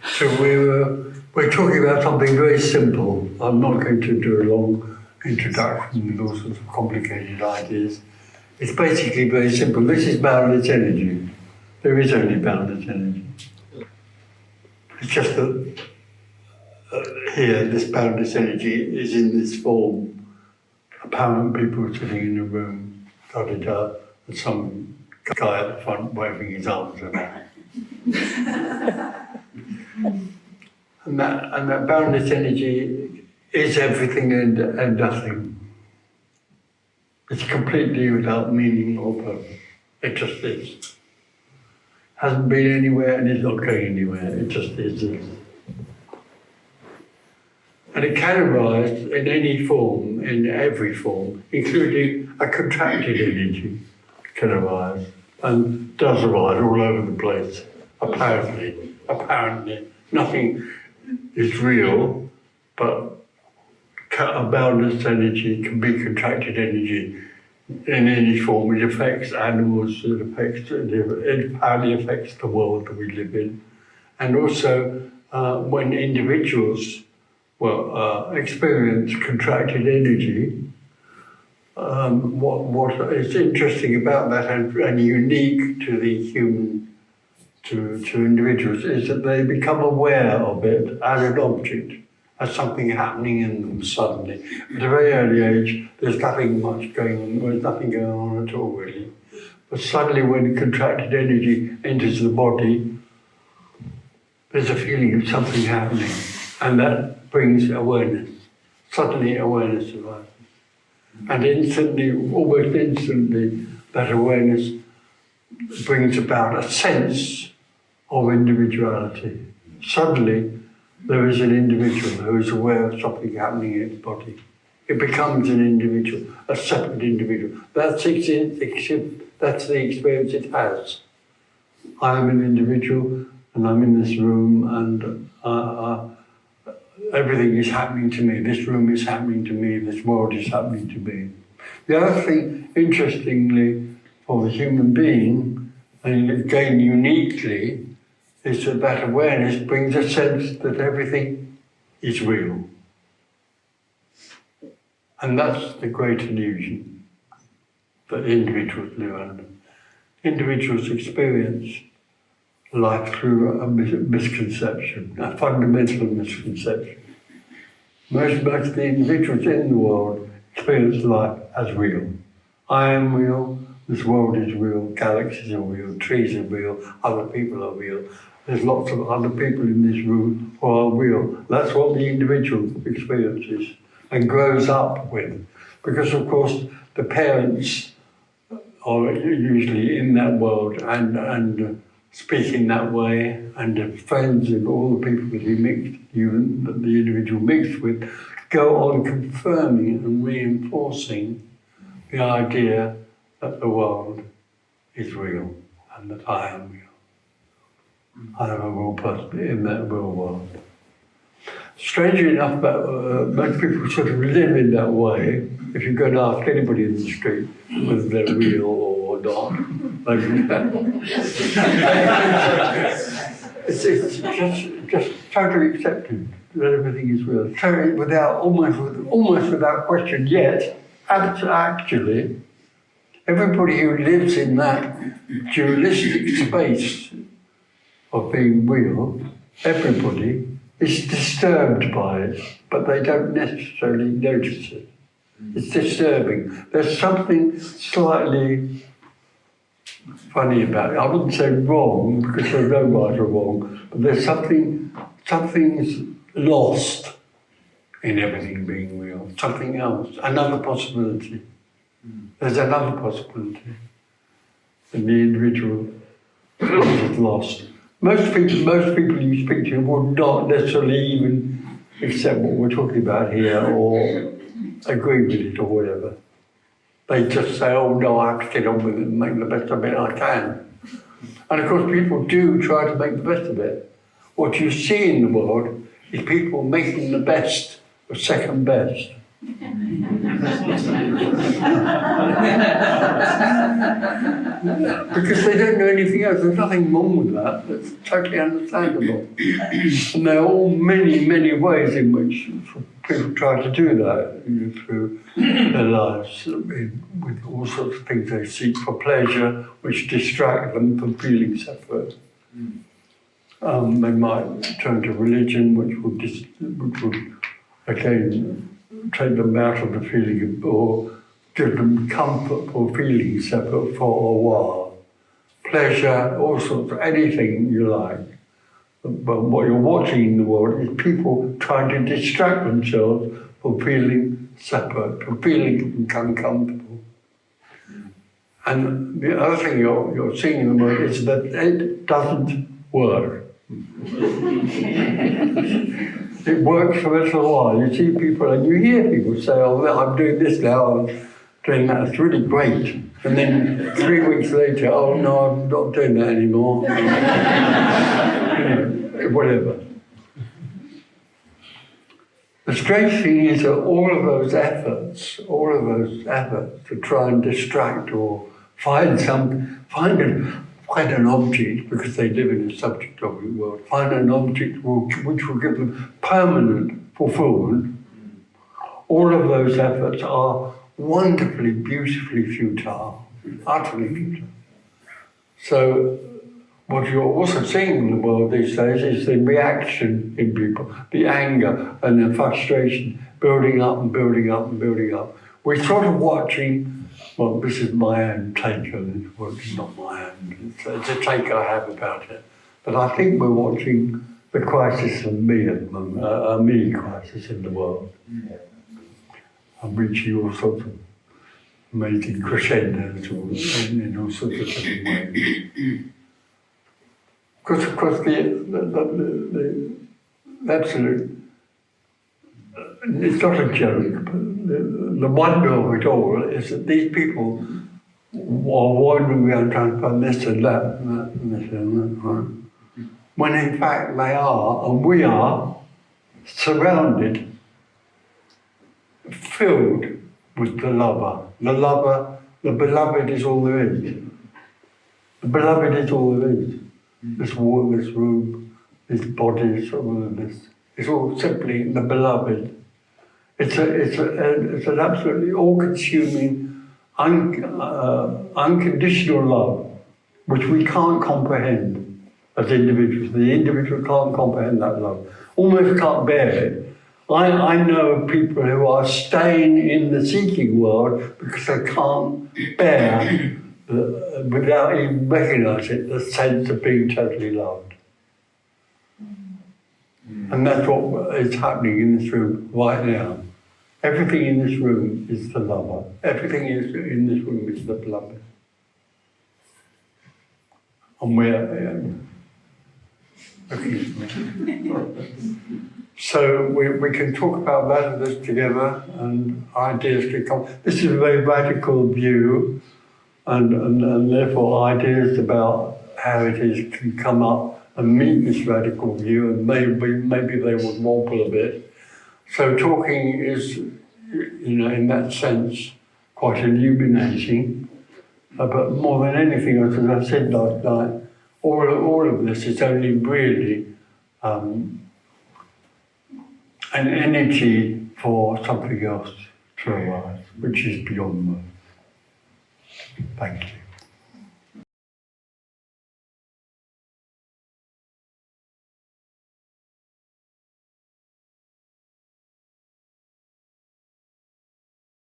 So we're talking about something very simple. I'm not going to do a long introduction with all sorts of complicated ideas. It's basically very simple. This is boundless energy. There is only boundless energy. It's just that here, this boundless energy is in this form. Apparent people sitting in a room, da-da-da, and some guy at the front waving his arms around. And that boundless energy is everything and nothing. It's completely without meaning or purpose. It just is. Hasn't been anywhere and is not going anywhere. It just is. And it can arise in any form, in every form, including a contracted energy can arise and does arise all over the place. Apparently. Nothing is real, but a boundless energy can be contracted energy in any form. It affects animals, it apparently affects the world that we live in. And also when individuals experience contracted energy, what is interesting about that and unique to the human, to individuals, is that they become aware of it as an object, as something happening in them suddenly. At a very early age, there's nothing much going on, there's nothing going on at all really. But suddenly when contracted energy enters the body, there's a feeling of something happening, and that brings awareness. Suddenly awareness arises. And instantly, almost instantly, that awareness brings about a sense of individuality. Suddenly, there is an individual who is aware of something happening in its body. It becomes an individual, a separate individual. That's the experience it has. I am an individual, and I'm in this room, and everything is happening to me. This room is happening to me. This world is happening to me. The other thing, interestingly, for the human being, and again uniquely, is that awareness brings a sense that everything is real. And that's the great illusion that individuals live under. Individuals experience life through a misconception, a fundamental misconception. Most of the individuals in the world experience life as real. I am real, this world is real, galaxies are real, trees are real, other people are real. There's lots of other people in this room who are real. That's what the individual experiences and grows up with. Because of course the parents are usually in that world and speak in that way, and the friends and all the people that that the individual mixed with, go on confirming and reinforcing the idea that the world is real and that I am real. I am a real person in that real world. Strangely enough, most people sort of live in that way. If you go and ask anybody in the street whether they're real or not, it's just totally accepted that everything is real. Totally almost without question. Yet, actually, everybody who lives in that dualistic space of being real, everybody is disturbed by it, but they don't necessarily notice it. It's disturbing. There's something slightly funny about it. I wouldn't say wrong, because there's no right or wrong, but there's something's lost in everything being real. Something else, another possibility. There's another possibility. And the individual is lost. Most people you speak to would not necessarily even accept what we're talking about here or agree with it or whatever. They just say, oh no, I have to get on with it and make the best of it I can. And of course people do try to make the best of it. What you see in the world is people making the best of second best. Because they don't know anything else. There's nothing wrong with that. That's totally understandable. And there are all many, many ways in which people try to do that, through their lives, with all sorts of things they seek for pleasure, which distract them from feeling separate. They might turn to religion, which would again take them out of the feeling, or give them comfort for feeling separate for a while. Pleasure, all sorts of anything you like. But what you're watching in the world is people trying to distract themselves from feeling separate, from feeling uncomfortable. And the other thing you're seeing in the world is that it doesn't work. It works for a little while. You see people and you hear people say, oh, I'm doing this now, I'm doing that, it's really great. And then 3 weeks later, oh no, I'm not doing that anymore. Whatever. The strange thing is that all of those efforts to try and distract or find an object, because they live in a subject-object world, find an object which will give them permanent fulfillment, all of those efforts are wonderfully, beautifully futile, utterly futile. So what you're also seeing in the world these days is the reaction in people, the anger and the frustration building up and building up and building up. We're sort of watching, well, this is my own take on it, well, it's not my own, it's a take I have about it. But I think we're watching the crisis of me at the moment, a me crisis in the world. I'm reaching all sorts of amazing crescendos in all sorts of different ways. Because of course the absolute, it's not a joke, but the wonder of it all is that these people are wandering around trying to find this and that and that and this and that, right? When in fact they are, and we are, surrounded, filled with the lover. The lover, the beloved is all there is. The beloved is all there is. This wall, this room, these bodies, all of this. It's all simply the beloved. It's an absolutely all-consuming, unconditional love, which we can't comprehend as individuals. The individual can't comprehend that love, almost can't bear it. I know of people who are staying in the seeking world because they can't bear, without even recognising it, the sense of being totally loved. And that's what is happening in this room right now. Everything in this room is the lover. Everything in this room is the beloved. And we're so we can talk about that and this together, and ideas can come. This is a very radical view, and therefore ideas about how it is can come up and meet this radical view, and maybe they would wobble a bit. So talking is, in that sense, quite illuminating. But more than anything else, as I said last night, all of this is only really an energy for something else to arise, which is beyond words. Thank you.